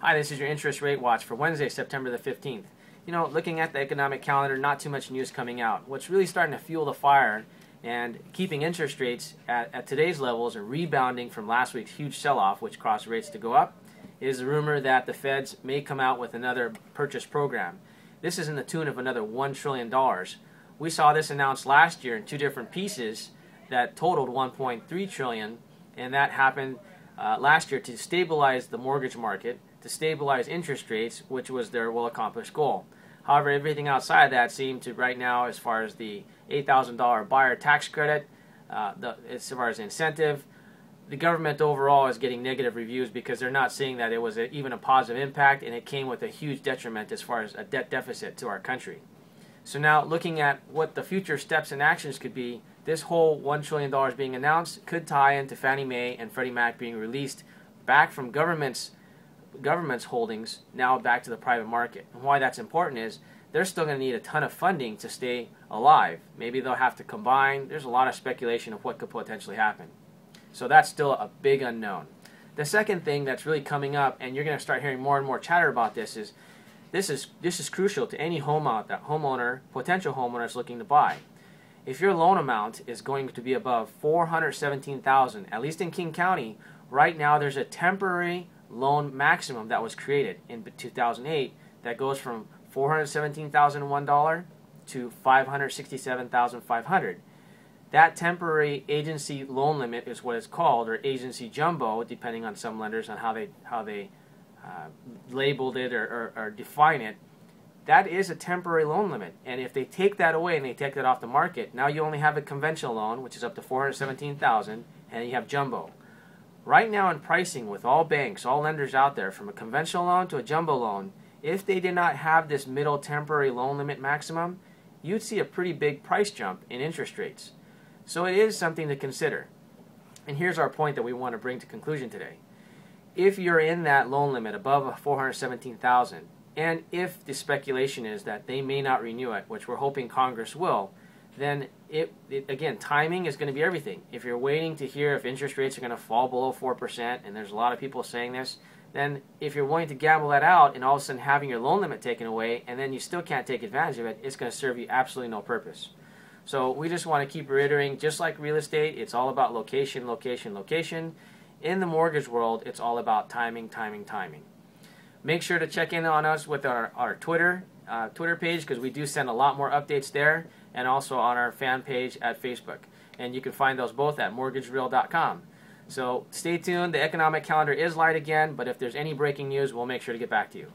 Hi, this is your interest rate watch for Wednesday, September the 15th. You know, looking at the economic calendar, not too much news coming out. What's really starting to fuel the fire and keeping interest rates at today's levels and rebounding from last week's huge sell-off, which caused rates to go up, is the rumor that the Feds may come out with another purchase program. This is in the tune of another $1 trillion. We saw this announced last year in two different pieces that totaled $1.3 trillion, and that happened last year to stabilize the mortgage market, to stabilize interest rates, which was their well-accomplished goal. However, everything outside of that seemed to, right now, as far as the $8,000 buyer tax credit, as far as incentive, the government overall is getting negative reviews because they're not seeing that it was even a positive impact, and it came with a huge detriment as far as a debt deficit to our country. So now, looking at what the future steps and actions could be, this whole $1 trillion being announced could tie into Fannie Mae and Freddie Mac being released back from government's holdings now back to the private market. And why that's important is they're still going to need a ton of funding to stay alive. Maybe they'll have to combine. There's a lot of speculation of what could potentially happen. So that's still a big unknown. The second thing that's really coming up, and you're going to start hearing more and more chatter about this, is this is crucial to any homeowner, potential homeowners looking to buy. If your loan amount is going to be above $417,000, at least in King County, right now there's a temporary loan maximum that was created in 2008 that goes from $417,001 to $567,500. That temporary agency loan limit is what it's called, or agency jumbo, depending on some lenders on how they labeled it or define it. That is a temporary loan limit, and if they take that away and they take that off the market, now you only have a conventional loan, which is up to $417,000, and you have jumbo. Right now in pricing with all banks, all lenders out there, from a conventional loan to a jumbo loan, if they did not have this middle temporary loan limit maximum, you'd see a pretty big price jump in interest rates. So it is something to consider. And here's our point that we want to bring to conclusion today. If you're in that loan limit above $417,000, and if the speculation is that they may not renew it, which we're hoping Congress will, then again, timing is going to be everything. If you're waiting to hear if interest rates are going to fall below 4%, and there's a lot of people saying this, then if you're willing to gamble that out and all of a sudden having your loan limit taken away and then you still can't take advantage of it, it's going to serve you absolutely no purpose. So we just want to keep reiterating, just like real estate, it's all about location, location, location. In the mortgage world, it's all about timing, timing, timing. Make sure to check in on us with our Twitter page, because we do send a lot more updates there, and also on our fan page at Facebook. And you can find those both at mortgagereal.com. So stay tuned. The economic calendar is light again, but if there's any breaking news, we'll make sure to get back to you.